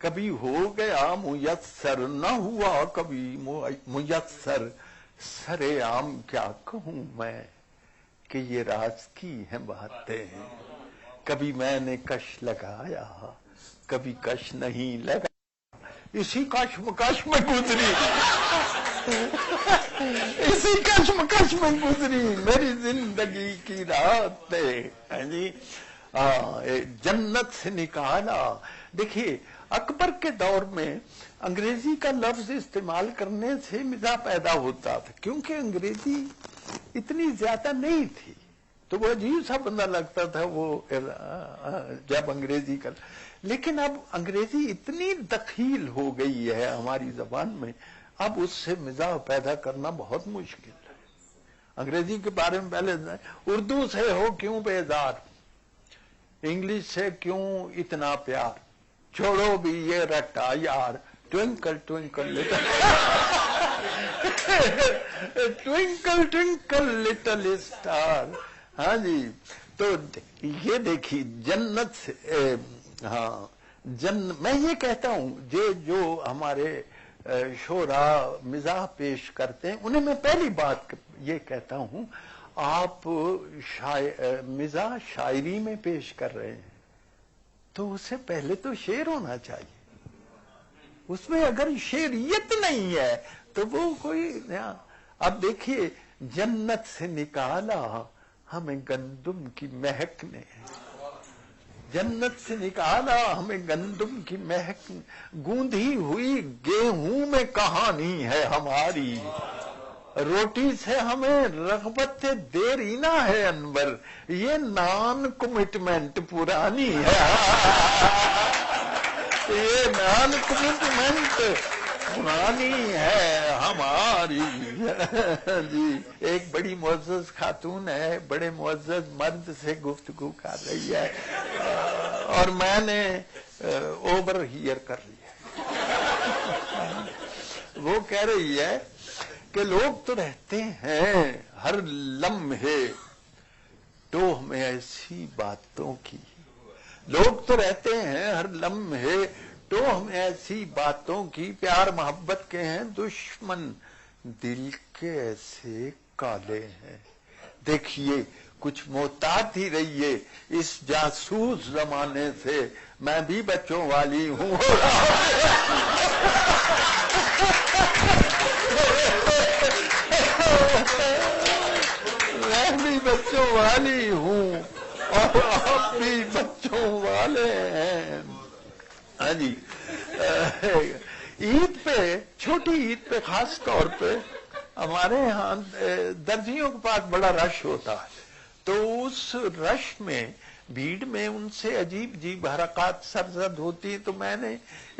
کبھی ہو گیا میسر نہ ہوا کبھی میسر، سرے عام کیا کہوں میں کہ یہ راز کی ہیں باتیں، کبھی میں نے کش لگایا کبھی کش نہیں لگا، اسی کشمکش میں گزری اسی کشمکش میں گزری میری زندگی کی راتیں جی، جنت سے نکالا۔ دیکھیے اکبر کے دور میں انگریزی کا لفظ استعمال کرنے سے مزاح پیدا ہوتا تھا، کیونکہ انگریزی اتنی زیادہ نہیں تھی تو وہ عجیب سا بندہ لگتا تھا وہ جب انگریزی کا، لیکن اب انگریزی اتنی دخیل ہو گئی ہے ہماری زبان میں، اب اس سے مزاح پیدا کرنا بہت مشکل ہے۔ انگریزی کے بارے میں پہلے اردو سے ہو کیوں بیزار، انگلش سے کیوں اتنا پیار، چھوڑو بھی یہ رٹا یار، twinkle twinkle little twinkle twinkle little star. ہاں جی، تو یہ دیکھیے جنت سے، ہاں میں یہ کہتا ہوں جو ہمارے شعرا مزاح پیش کرتے ہیں انہیں میں پہلی بات یہ کہتا ہوں، آپ مزاح شاعری میں پیش کر رہے ہیں تو اس سے پہلے تو شعر ہونا چاہیے، اس میں اگر شعریت نہیں ہے تو وہ کوئی، اب دیکھیے جنت سے نکالا ہمیں گندم کی مہک نے، جنت سے نکالا ہمیں گندم کی مہک، گوندھی ہوئی گیہوں میں کہانی ہے ہماری، روٹی سے ہمیں رغبت دیرینہ ہے انور، یہ نان کمٹمنٹ پرانی ہے یہ نان کمٹمنٹ پرانی ہے ہماری جی۔ ایک بڑی معزز خاتون ہے بڑے معزز مرد سے گفتگو کر رہی ہے اور میں نے اوور ہیئر کر لیا، وہ کہہ رہی ہے کہ لوگ تو رہتے ہیں ہر لمحے ٹوہ میں ایسی باتوں کی، لوگ تو رہتے ہیں ہر لمحے ٹوہ میں ایسی باتوں کی، پیار محبت کے ہیں دشمن دل کے ایسے کالے ہیں، دیکھیے کچھ محتاط ہی رہیے اس جاسوس زمانے سے، میں بھی بچوں والی ہوں میں بھی بچوں والی ہوں اور آپ بھی بچوں والے ہیں۔ ہاں جی، عید پہ، چھوٹی عید پہ خاص طور پہ ہمارے ہاں درزیوں کے پاس بڑا رش ہوتا ہے، تو اس رش میں بھیڑ میں ان سے عجیب عجیب حرکات سرزد ہوتی، تو میں نے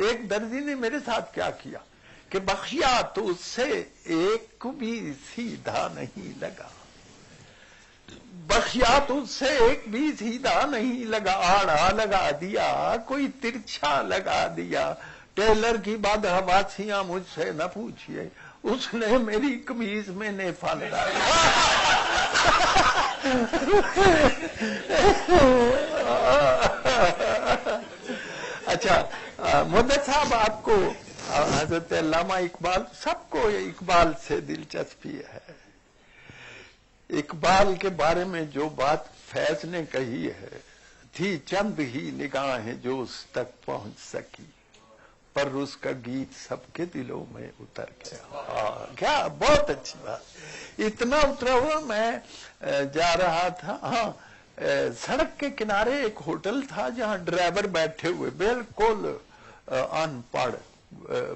ایک درزی نے میرے ساتھ کیا کیا کہ بخشیا تو اس سے ایک بھی سیدھا نہیں لگا، بخشیا تو اس سے ایک بھی سیدھا نہیں لگا، آڑا لگا دیا کوئی ترچھا لگا دیا، ٹیلر کی بدحواسیاں مجھ سے نہ پوچھئے، اس نے میری قمیض میں نے پھل ڈالا اچھا مدت صاحب، آپ کو حضرت علامہ اقبال، سب کو اقبال سے دلچسپی ہے، اقبال کے بارے میں جو بات فیض نے کہی ہے، تھی چند ہی نگاہیں جو اس تک پہنچ سکی، پر اس کا گیت سب کے دلوں میں اتر گیا۔ کیا بہت اچھی بات، اتنا اترا ہوا۔ میں جا رہا تھا، ہاں سڑک کے کنارے ایک ہوٹل تھا جہاں ڈرائیور بیٹھے ہوئے بالکل ان پڑھ،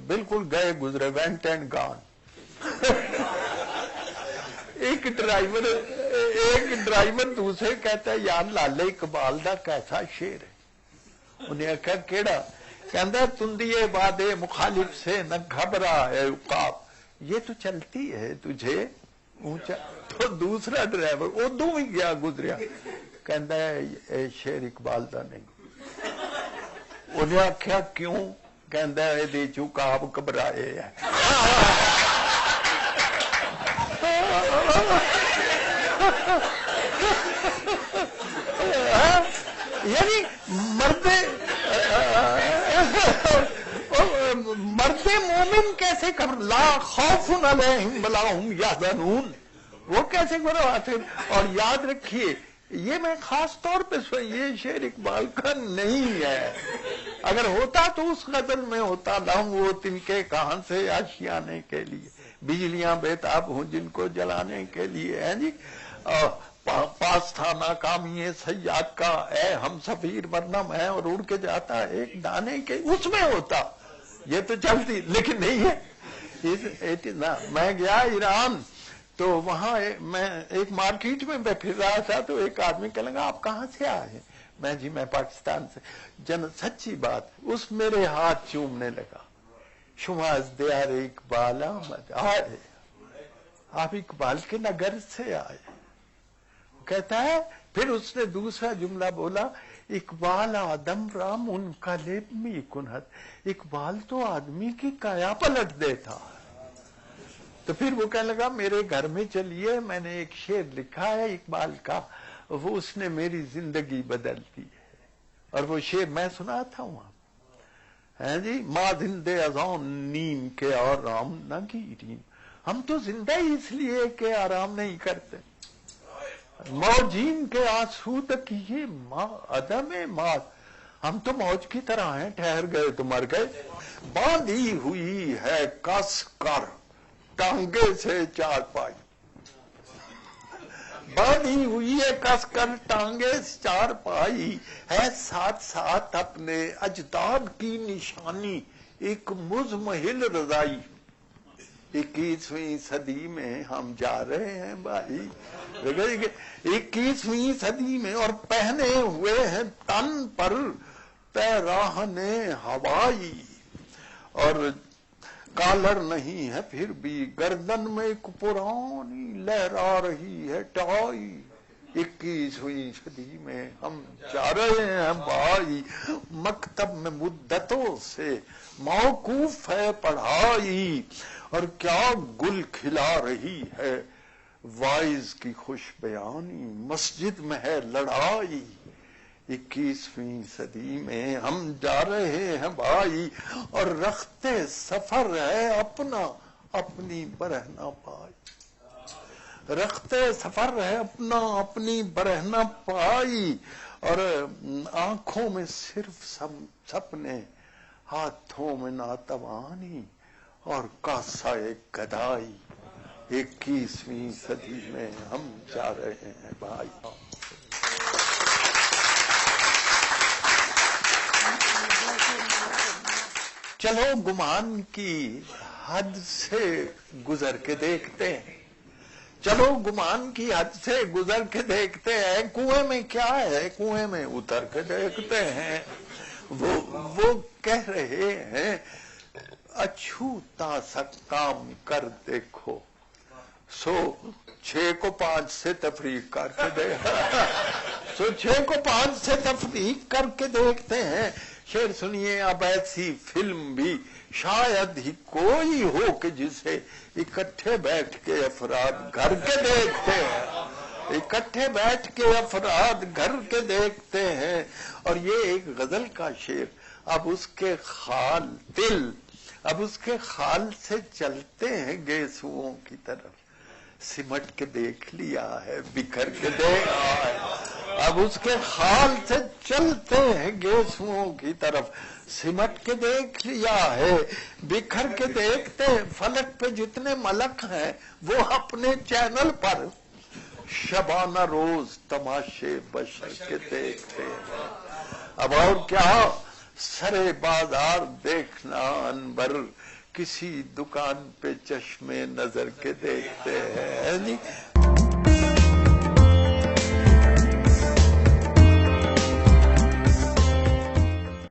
بالکل گئے گزرے، وینٹ اینڈ گان ایک ڈرائیور دوسرے کہتا ہے یار لالے اقبال دا کیسا شعر ہے، انہیں آخیا کیڑا، کہندا تندیے بادے مخالف سے نہ گھبرا ہے عقاب، یہ تو چلتی ہے تجھے اونچا، تو دوسرا ڈرائیور اردو میں گیا گزریا، کہندا ہے شعر اقبال دا نہیں، انہیں آخیا کیوں، کہندا ہے دی چکاب گھبرائے ہے یعنی مرد علیہم ولا هم یحزنون، وہ کیسے گھبراتے؟ اور یاد رکھیے یہ میں خاص طور پہ یہ شعر اقبال کا نہیں ہے، اگر ہوتا تو اس غزل میں ہوتا، لہم وہ تنکے کہاں سے آشیانے کے لیے، بجلیاں بےتاب ہوں جن کو جلانے کے لیے، ہے جی، پاس تھا ناکامی سیاد کا، اے ہم سفیر ورنم ہے اور اڑ کے جاتا ایک دانے کے، اس میں ہوتا، یہ تو چلتی لیکن نہیں ہے۔ میں گیا ایران تو وہاں میں ایک مارکیٹ میں پھر رہا تھا تو ایک آدمی کہنے لگا آپ کہاں سے آئے ہیں؟ میں پاکستان سے۔ سچی بات، اس میرے ہاتھ چومنے لگا، شما از دیار اقبال آمد آئے، آپ اقبال کے نگر سے آئے، کہتا ہے۔ پھر اس نے دوسرا جملہ بولا، اقبال آدم را منقلب می کند، اقبال تو آدمی کی کایا پلٹ دیتا۔ تو پھر وہ کہنے لگا میرے گھر میں چلیے، میں نے ایک شعر لکھا ہے اقبال کا، وہ اس نے میری زندگی بدل دی ہے، اور وہ شعر میں سناتا ہوں آپ، ہے جی، ما زندے ازان نیم کے آرام نہ گیریم، ہم تو زندہ ہی اس لیے کہ آرام نہیں کرتے، موجین کے آسودگی ما عدم موت، ہم تو موج کی طرح ہیں، ٹھہر گئے تو مر گئے، باندھی ہوئی ہے کس کر ٹانگے سے چار پائی، باندھی ہوئی ہے کس کر ٹانگے سے چار پائی، ہے ساتھ ساتھ اپنے اجداد کی نشانی ایک مزمحل رضائی۔ 21ویں صدی میں ہم جا رہے ہیں بھائی، 21ویں صدی میں، اور پہنے ہوئے ہیں تن پر پیراہن ہوائی، اور کالر نہیں ہے پھر بھی گردن میں ایک پرانی لہرا رہی ہے ٹائی، 21ویں صدی میں ہم جا رہے ہیں بھائی، مکتب میں مدتوں سے موقوف ہے پڑھائی، اور کیا گل کھلا رہی ہے وائز کی خوش بیانی، مسجد میں ہے لڑائی، 21ویں صدی میں ہم جا رہے ہیں بھائی، اور رختے سفر ہے اپنا اپنی برہنہ پائی، رختے سفر ہے اپنا اپنی برہنہ پائی، اور آنکھوں میں صرف سپنے، ہاتھوں میں ناتوانی، اور کاسا ایک گدائی، 21ویں صدی میں ہم جا رہے ہیں بھائی۔ چلو گمان کی حد سے گزر کے دیکھتے ہیں، چلو گمان کی حد سے گزر کے دیکھتے ہیں، کنویں میں کیا ہے کنویں میں اتر کے دیکھتے ہیں، وہ کہہ رہے ہیں اچھوتا سا کام کر دیکھو، سو 6 کو 5 سے تفریق کر کے سو 6 کو 5 سے تفریق کر کے دیکھتے ہیں۔ شعر سنیے، اب ایسی فلم بھی شاید ہی کوئی ہو کہ جسے اکٹھے بیٹھ کے افراد گھر کے دیکھتے ہیں، اکٹھے بیٹھ کے افراد گھر کے دیکھتے ہیں، اور یہ ایک غزل کا شعر، اب اس کے خال دل، اب اس کے خال سے چلتے ہیں گیسوؤں کی طرف، سمٹ کے دیکھ لیا ہے بکھر کے دیکھا ہے، اب اس کے خال سے چلتے ہیں گیسوؤں کی طرف، سمٹ کے دیکھ لیا ہے بکھر کے دیکھتے ہیں، فلک پہ جتنے ملک ہیں وہ اپنے چینل پر شبانہ روز تماشے بشر کے دیکھتے ہیں، اب اور کیا سرے بازار دیکھنا انبر، کسی دکان پہ چشمے نظر کے دیکھتے ہیں،